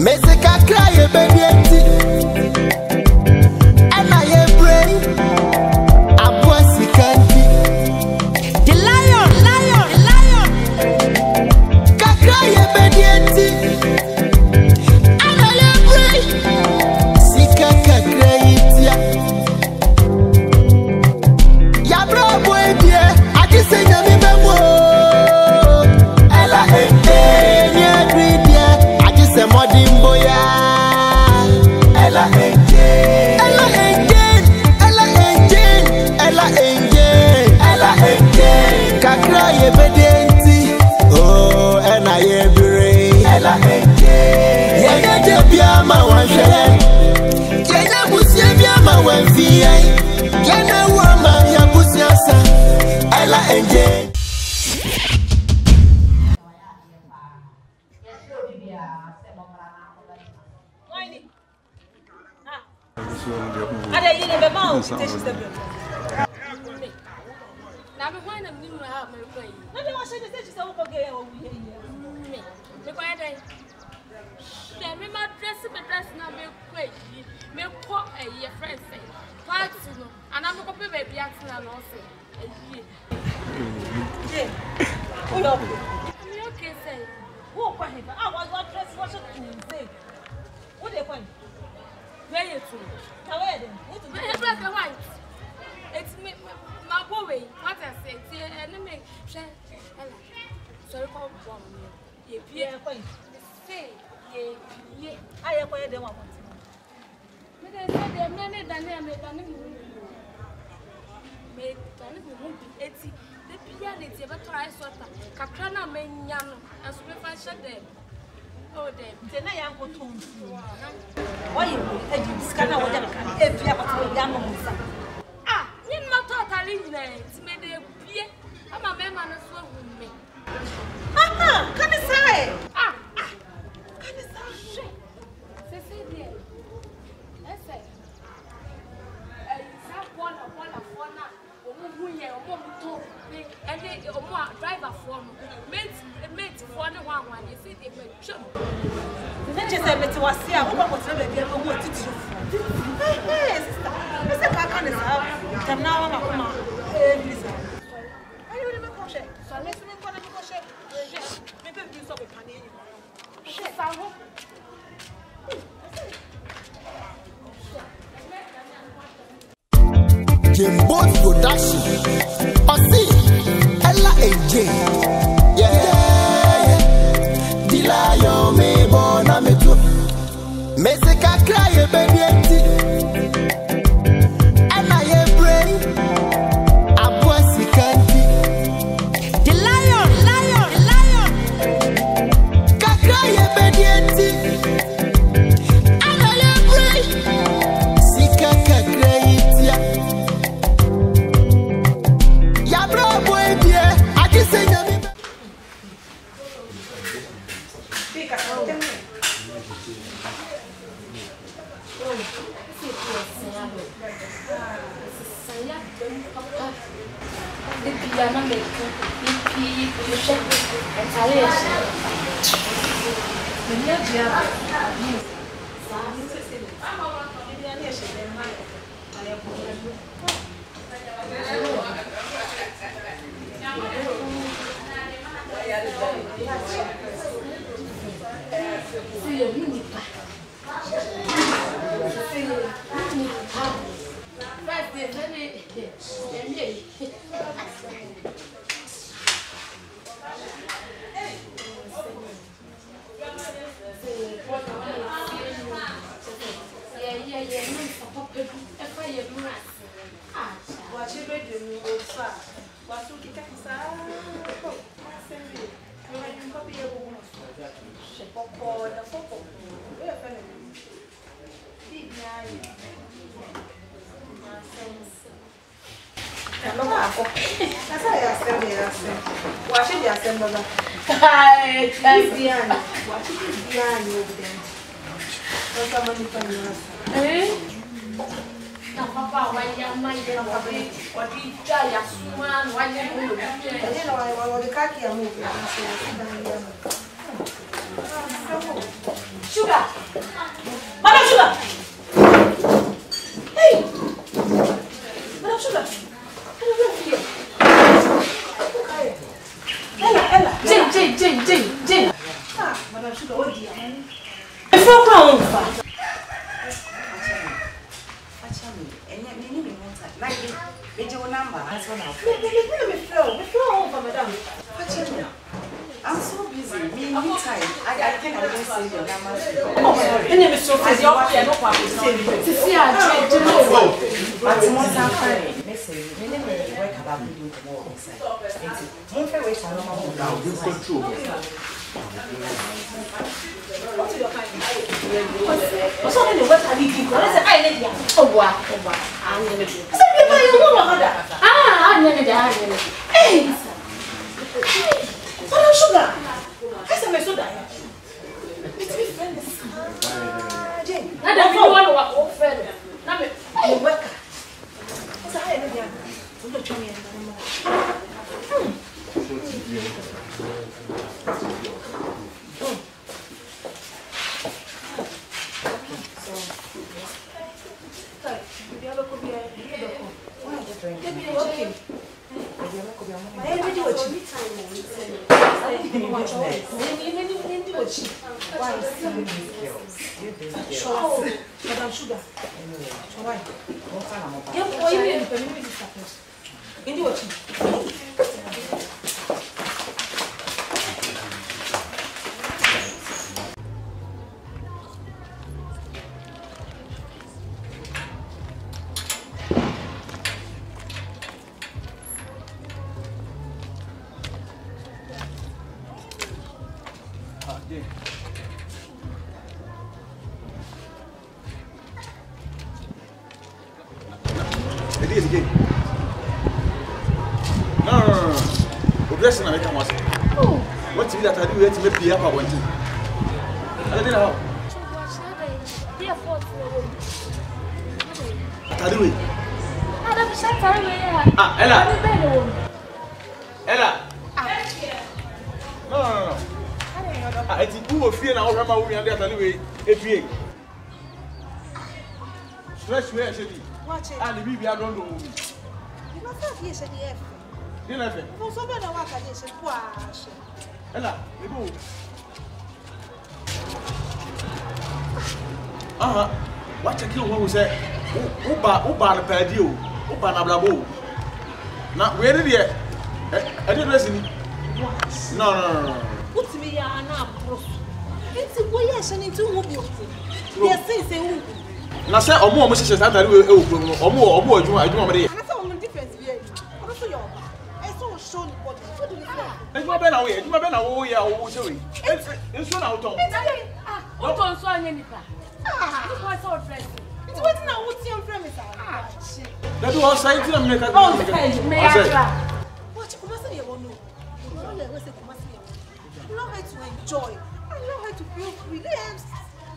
Mesika cry a baby and I am brave. I was the country. The lion. Cry a baby and I am brave. Sika cry ya. Ya bro boy dear, I just say na me memo. Ella nya gredia, I just say modimbo ya. Ella kakra ye bedenti. Oh, and I am brave. Ella ya jebia ma wanhwe. Ya busia bia ma wanfie. Ya na wa ma ya busia sa. Ella it's me, my boy. What I say, and me, sorry for one. Yeah, say, yeah. I acquired them. But I said, there are many than them, made it's the pianity, but I saw Kakrana Menyan as we fashion them. Oh, then I am going to why you scan out if you have a young ah, you're not totally nice. Made a beer. I'm a man as well with me. Ah, can I say? Ah, can I say? Say, let's say, one who here, and they driver for mate for the one, you see, they were chum. The just said it was here, what was the baby who wanted to do? Hey, sister, Mr. Kakan is out. Come now, I'm a I don't remember crochet, so let's remember crochet. Maybe you saw a panel. Shit, I hope. Jimbo's production. Ella AJ. Yeah. The lion me born a me too. Mesika cry a baby and I am brave. I was the country. The lion. Cry a baby and I am brave. Sika cry ya. Ya bro boy dear, I just say na me. Sugar. Madam Sugar. Hey. Madam Sugar. Ella. Jane. Ah, Madam Sugar, what do you mean? Before crown. I'm so busy. Me time. I think I didn't say your number. Oh, my name is Sophie. You're no problem. But once I'm fine, listen, we need to work about doing tomorrow inside. Don't wait for no more now. You control. What's your kind? What's on the west? I need to go. I need you. Oh, wow. I'm going to do it. Hey! Madam Sugar! I said my soda. It's me friends. Jane. I don't want to walk friend. Hey, worker. What's the hell again? Don't you tell me anymore. Madam Sugar. It is again. No. The blessing I come was. What's it that I do to make the upper one? I don't know. Ella. No. I think who will fear now Rama will be under the APA. Stretch where I said, and the baby I don't know. You must have yes and yes. You know, no, so better work at this. Ella, you go. What a kill what we say? Uba the padio, Uba Nablabo. Now, where did you? I didn't listen. No. Put me now, bro. It's a way I send into mobile. Yes, say, now say, or more Mrs. Santa, or more, I do already. I saw one difference here. Also, your I saw shown what do you say? And you have been away, you have been away, sorry. It's one out of what on so any car. What's our friend? It's waiting now. What's your premise? That was saying to make a what you must say, you know. You know how to enjoy. You know how to feel free.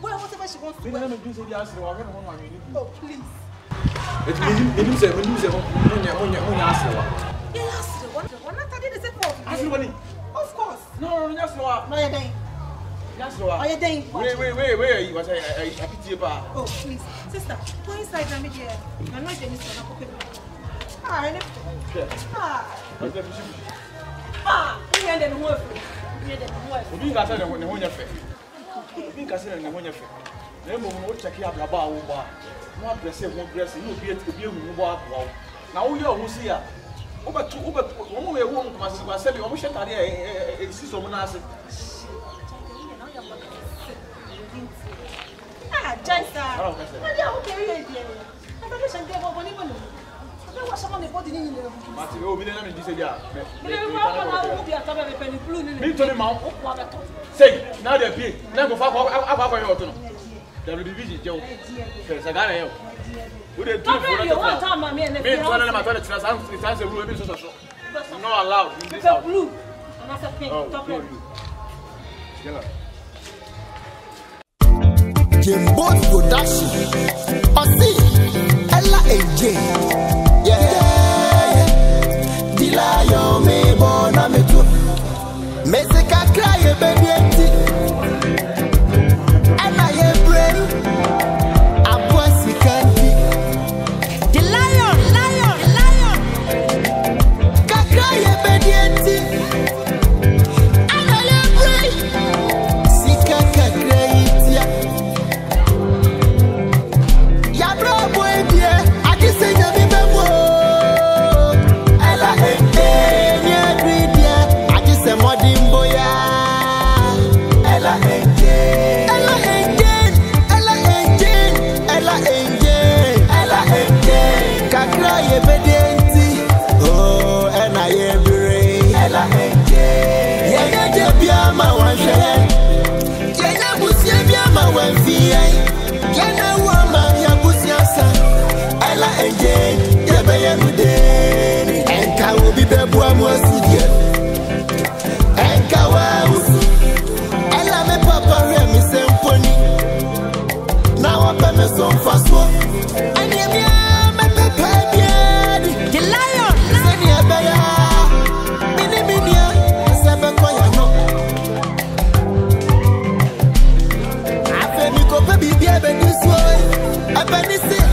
Well, whatever she wants to do. Oh, please. It means that when you say, of course. No, just no. No, you're dying. Just no. Are you dying? Wait. What I pity about. Oh, please. Sister, go inside and meet here. I'm not getting this one. You and then work. You got to know when you're fair. You can say, when you're fair. Then we'll check out about one person, one person, you'll be able to be moved out. Now you're who's here. Over one way, one was saying, I wish I see someone else. Just say, now they're big. Never fuck out of WDV, Joe. I got it. We didn't do it. One time, my man, and not allowed in this house. Blue. And that's a pink. Jimbo's production. Ella and Jane. Yeah. Dilayo me bona me too. Mesika cry baby. engine, Yabaya Mude, and Kawu be Bebuam was here. And Kawaus, Ella me Papa Remy Symphony. Now I'm a song for so. And Yamia, my Papa, the lion, Senia Baya, Miniminia, Sabakoyano. After me, go baby, be a bit this way. I bet this is.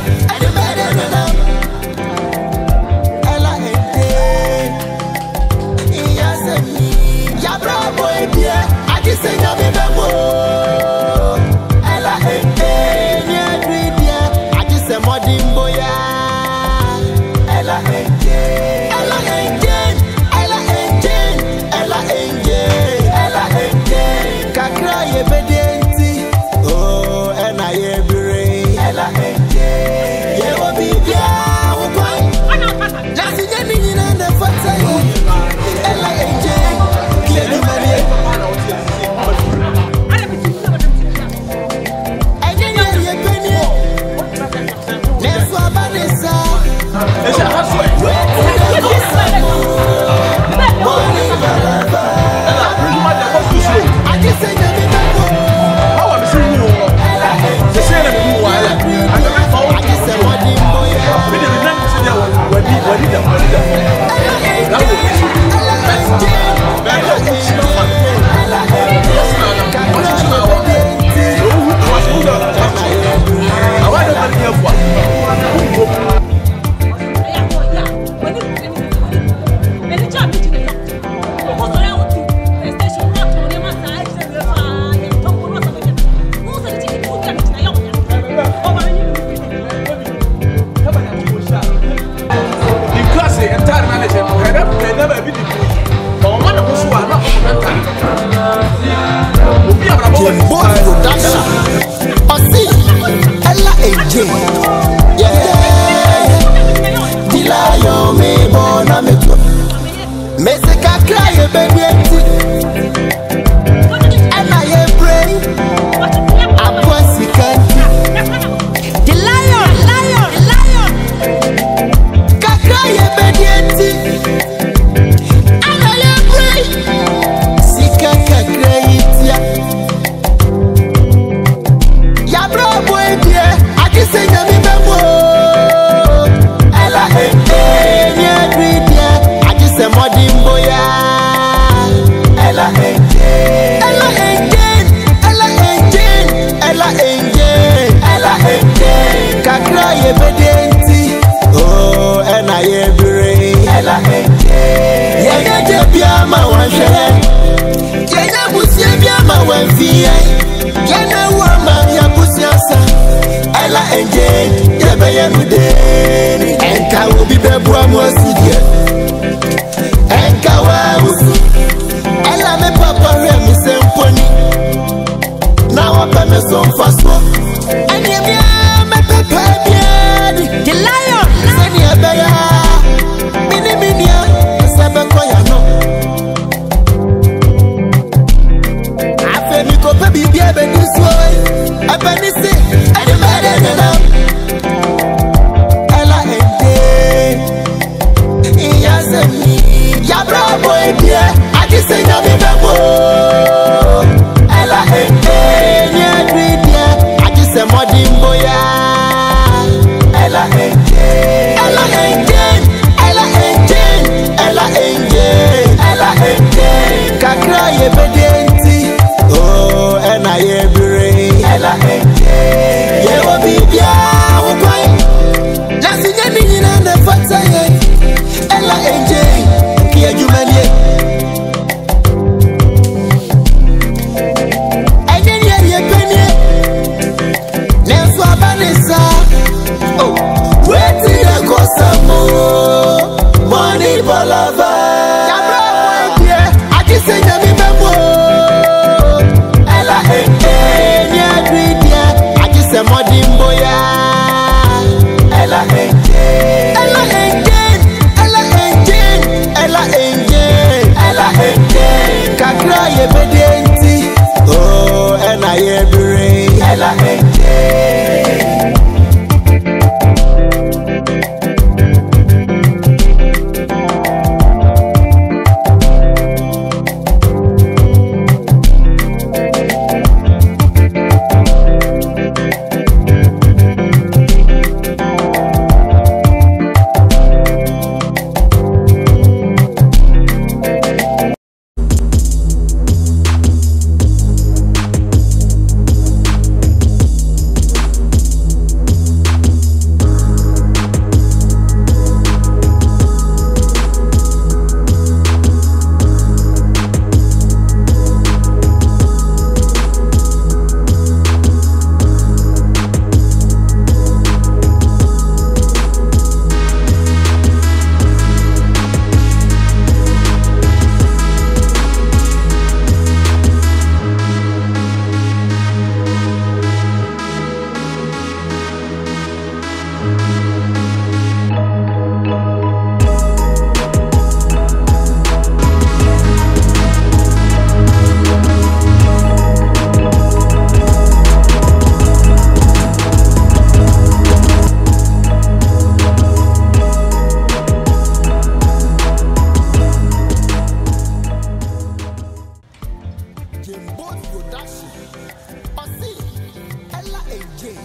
enje.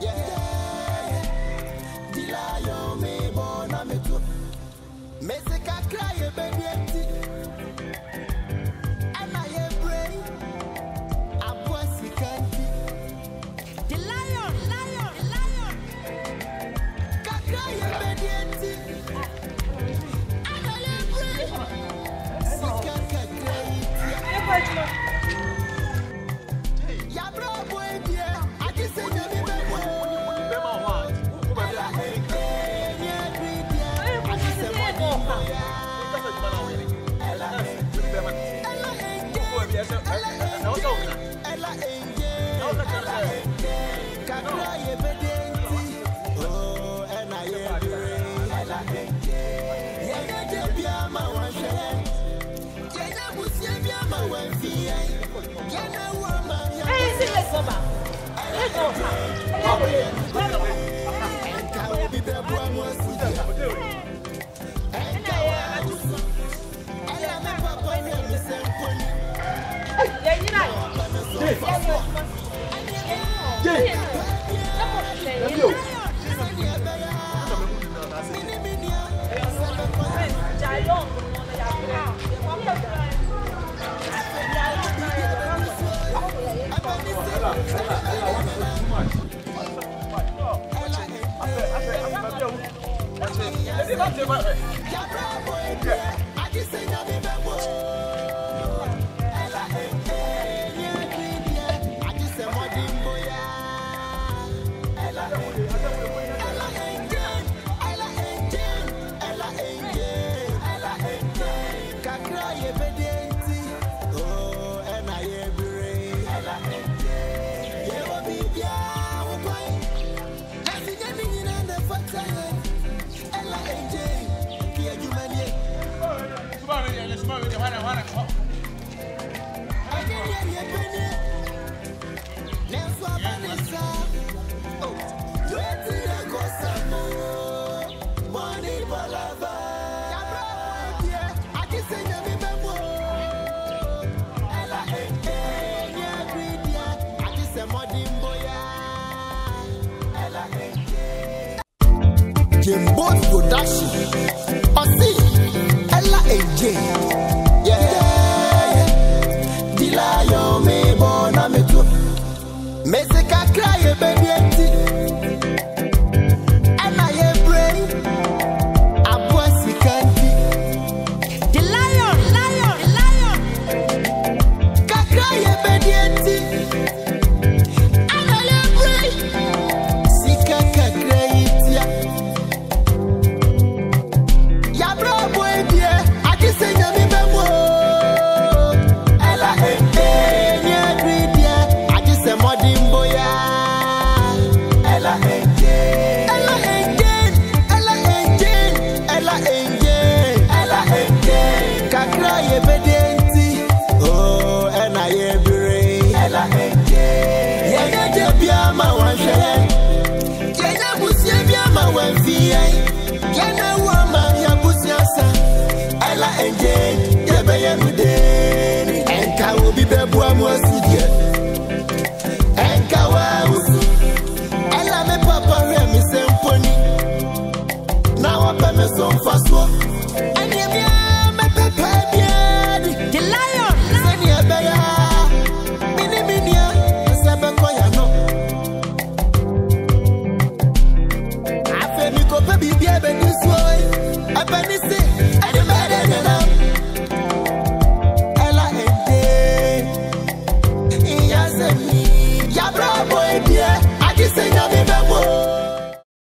Yeah. Dilayo me bona me tu. Mesika cry ebedi. And I pray. Abuasi kanti. The lion. Kakra ebedi. And I pray. Sika kakra. Ya bro boy dia. I just say you be Both production. Ella AJ. Yeah. Dilayo me bona me tu. Mesika cry baby. And I pray. Abuasi kanti. The lion. Kakra baby. And I pray. Sika kakra itia. Ella enje, yebe yemude, enka obi bebu amuasi.